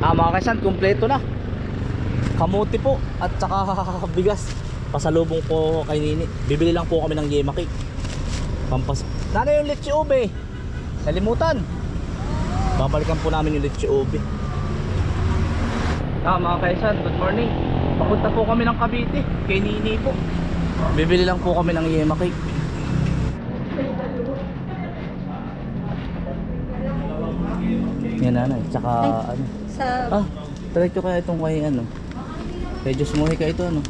Mga kaisan, kumpleto na. Kamuti po at saka bigas. Pasalubong po kay Nini. Bibili lang po kami ng yema cake. Pampas. Nanay yung leche ube. Nalimutan. Babalikan po namin yung leche ube. Mga kaisan, good morning. Papunta po kami ng Cavite kay Nini po. Bibili lang po kami ng yema cake. Yan nanay, tsaka ano. Diretso kaya itong kay ano. Kay Diyos Muhi ka ito ano.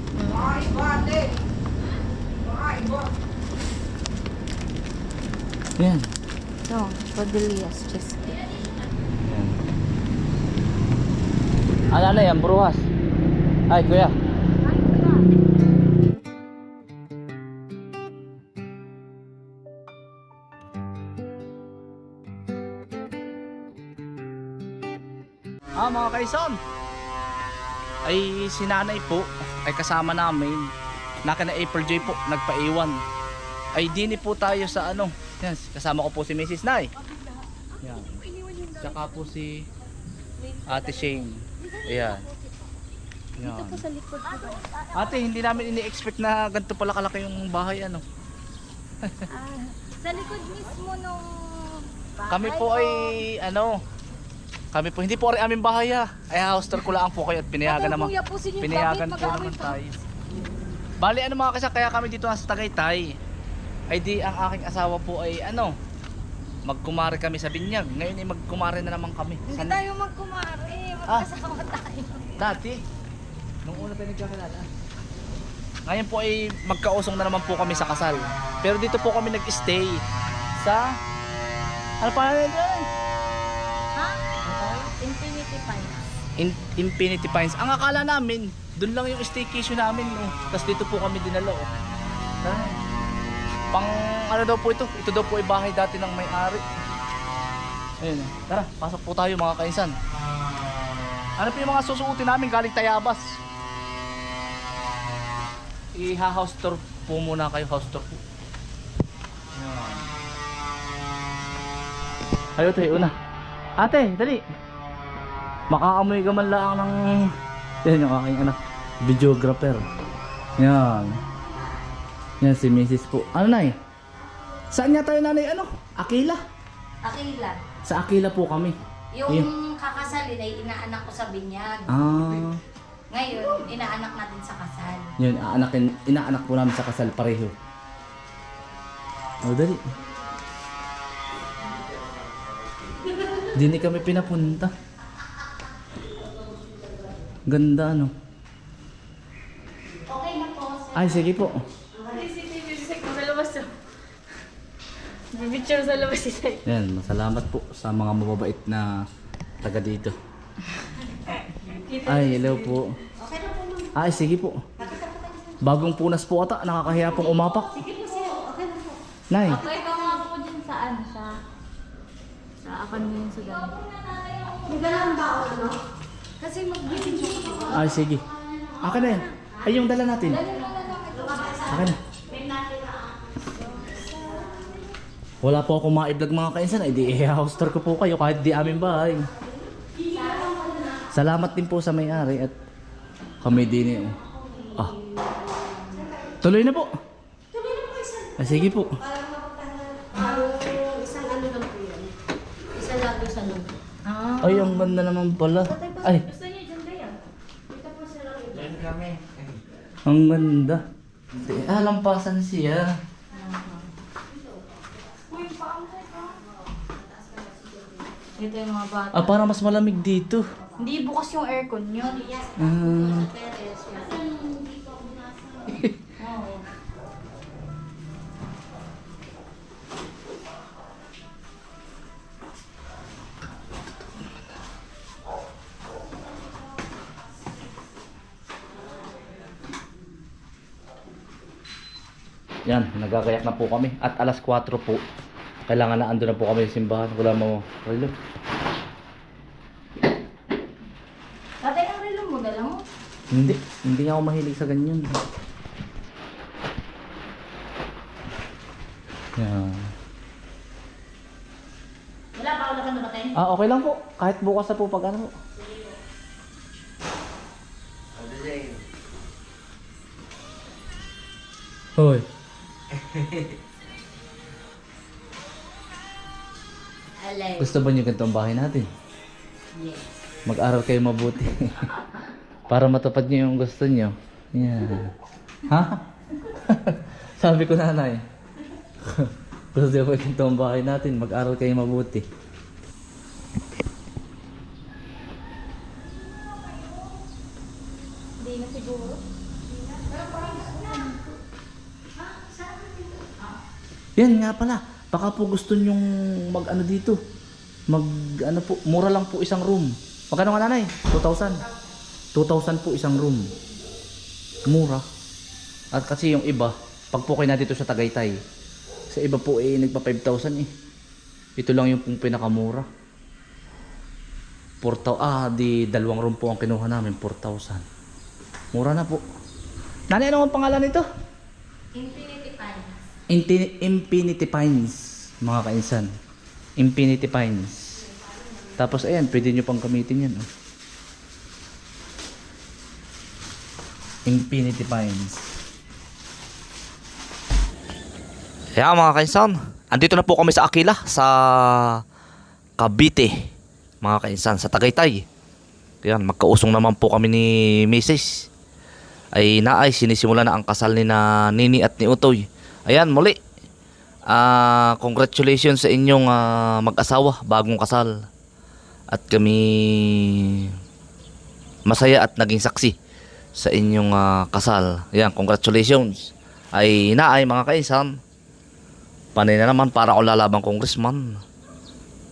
Yan. No, Rodelias cheesecake. Yan. Ano na yan, bruhas? Ay, kuya. Mga kaisan, ay si nanay po ay kasama namin. Naka na April J po, nagpaiwan. Ay dini po tayo sa ano. Yan, kasama ko po si Mrs. Nay. Yan. Tsaka po si Ate Shane. Ayan. Yan. Dito po sa likod ko. Ate, hindi namin ini-expect na ganito pala kalaki yung bahay ano. Sa likod mismo nung bahay. Kami po ay ano, kami po, hindi po rin aming bahay ay house tour ko lang po kayo at pinayagan naman. Pinayagan po naman tayo. Bali ano mga kasa, kaya kami dito sa Tagaytay. Ay di ang aking asawa po ay ano, magkumare kami sa Binyag. Ngayon ay magkumare na naman kami. Hindi tayo magkumare, magkasama tayo. Dati, nung una tayo nagkakilala. Ngayon po ay magkausong na naman po kami sa kasal. Pero dito po kami nag-stay sa, ano pa natin doon? Infinity Pines. Infinity Pines. Ang akala namin, doon lang yung staycation namin, no. Tapos dito po kami dinalo, oh. Pang ano daw po ito? Ito daw po ay bahay dati ng may-ari. Ayun, oh. Tara, pasok po tayo mga kainsan. Ano po yung mga susuotin namin galing Tayabas? House tour po muna kayo, house tour po. Ayo tayo una. Ate, dali. Makaamoy ka man lang ng yan yung aking anak, videographer. Yan. Yan si Mrs. po. Ano nay? Saan nga tayo nanay? Ano? Aquila? Aquila. Sa Aquila po kami. Yung kakasalin ay inaanak ko sa Binyag. Ngayon, inaanak natin sa kasal. Yun, inaanak po namin sa kasal pareho. O dali. Hindi kami pinapunta. Ganda ano. Okay na po. Ay sige po. Sa labas to. Picture sa labas si Sai. Yan, salamat po sa mga mababait na taga dito. Ay, hello po. Okay na po ma'am. Ay, sige po. Bagong punas po ata, nakakahiya pong umapak. Sige po sir, okay na po. Nay. Okay ka nga po dyan saan? Sa akan mo yung sudan. May dalang ba ako ano? Kasi mag-video ko. Ay, sige. Akin na yan. Ay, yung dala natin. Akin na. Wala po akong ma-vlog mga kainsan. Ay, di i-house tour ko po kayo kahit di aming bahay. Salamat din po sa may-ari at kami din eh. Tuloy na po. Ay, sige po. Isang ano lang po yun. Isang lado sa loob. Ay, ang ganda naman pala. Ay, Gusto niyo dyan kaya? Dito po sila lang. Diyan kami. ang ganda. Lampasan siya. Ito yung mga bata. Para mas malamig dito. Hindi bukas yung aircon yun. Yan, nagkakayak na po kami. At alas 4 po. Kailangan na ando na po kami sa simbahan. Wala mo. Hello. Tatay, ang relo mo na lang. Hindi ako mahilig sa ganyan. Yan. Wala pa, wala ka na ba tayo? Okay lang po. Kahit bukas na po pag ano po. Hoy. Alay. Gusto ba niyo ganito ang bahay natin? Yes. Mag-aral kayo mabuti. Para matupad niyo yung gusto niyo. Yeah. Ha? Sabi ko nanay. Gusto niyo ba ganito ang bahay natin? Mag-aral kayo mabuti. Hindi na siguro. Yan nga pala. Baka po gusto nyong mag-ano dito. Ano po, mura lang po isang room. Magkano nga nanay? 2,000. 2,000 po isang room. Mura. At kasi yung iba, pag po kayo na dito sa Tagaytay, sa iba po nagpa 5,000 eh. Ito lang yung pong pinakamura. 4,000, di dalawang room po ang kinuha namin, 4,000. Mura na po. Nanay, ano ang pangalan nito? Infinity Pines. Infinity Pines, mga kainsan. Infinity Pines. Tapos ayan, pwede nyo pang gamitin yan. Oh. Infinity Pines. Kaya mga kainsan, andito na po kami sa Aquila, sa Cavite, mga kainsan, sa Tagaytay. Ayan, magkausong naman po kami ni Mrs. Ay naay, sinisimula na ang kasal ni na Nini at ni Utoy. Ayan, muli. Congratulations sa inyong mag-asawa, bagong kasal. At kami masaya at naging saksi sa inyong kasal. Ayan, congratulations. Ay naay mga kaisan. Panay na naman para ako lalabang congressman.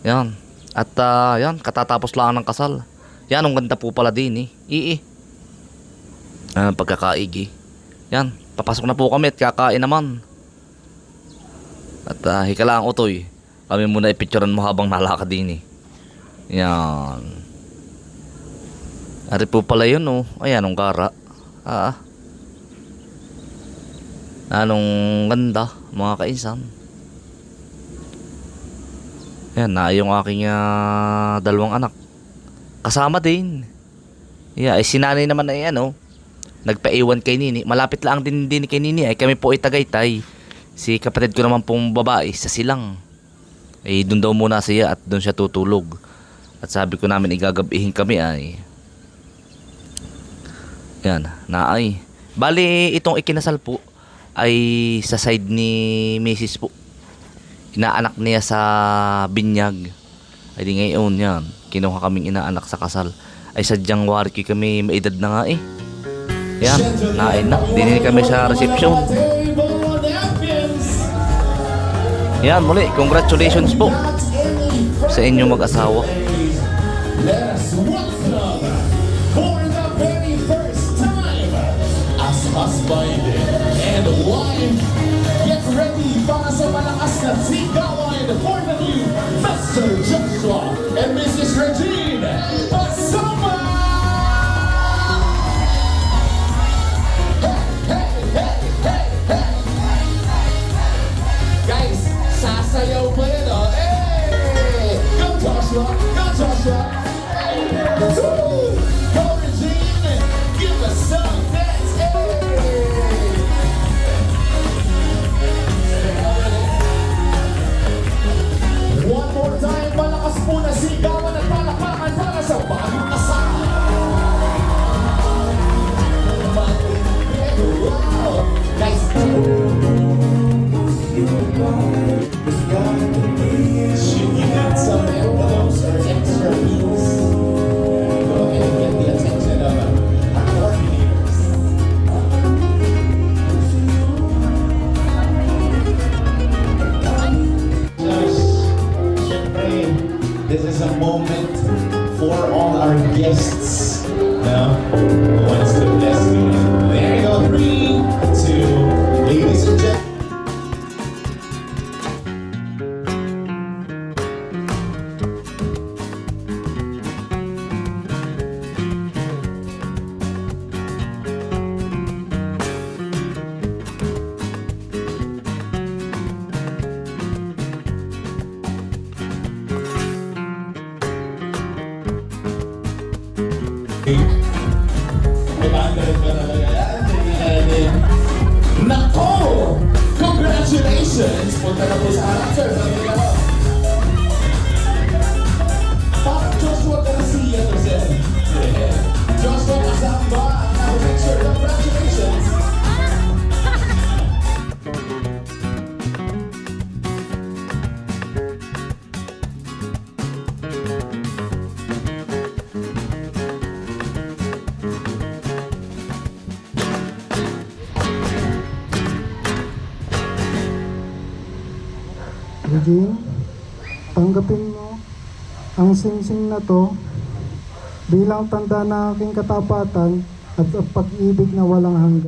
Ayan. At ayan, katatapos lang ng kasal. Yan, ang ganda po pala din eh. Pagkakaigi. Yan, papasok na po kami at kakain naman. At hika lang Utoy, kami muna ipicturean mo habang nalakad din eh. Yan. Ari po pala yun oh. Ayan, ang gara. Anong ganda mga kainsan. Yan, na yung aking dalawang anak. Kasama din. Yeah, ay sinanay naman ay ano, nagpaiwan kay Nini. Malapit lang din kay Nini ay kami po ay Tagaytay. Si kapatid ko naman pong babae sa Silang. Ay doon daw muna siya at doon siya tutulog. At sabi ko namin igagabihin kami ay. Yan, naay. Bali itong ikinasal po ay sa side ni Mrs. po. Inaanak niya sa Binyag. Ay di ngayon yan, kinuha kaming inaanak sa kasal. Ay sadyang warki kami, maedad na nga eh. Yan, naay na. Dinin kami sa reception. Yan, muli, congratulations po sa inyong mag-asawa. Let us welcome for the very first time as husband and wife. Get ready para sa malakas na sigawan for the new Mr. Joshua and Mrs. Regine Pasama! Hey, hey, hey, hey, hey! Guys, sasayaw pa yan oh! Hey! Go Joshua! Go Joshua! Woo! Go Regine! Give us some dance! Hey! One more time, malakas po na sigawan at palakpakan para sa bagong kasal! Wow! Guys! Should you need some envelopes or extra meals? Go ahead and get the attention of our coordinators. Josh, syempre, this is a moment for all our guests. Now, who wants to bless me? There you go. 3, 2, ladies and gentlemen. Diba? Galing pa talaga yan. Tingnan natin. Nako! Congratulations! Punta na po sa harap, sir. Sabi ka mo. Parang Joshua Garcia to, sir. Yeah. Joshua Mazamba. Now picture. Congratulations! Eugene, tanggapin mo ang singsing na to bilang tanda ng aking katapatan at pag-ibig na walang hanggan.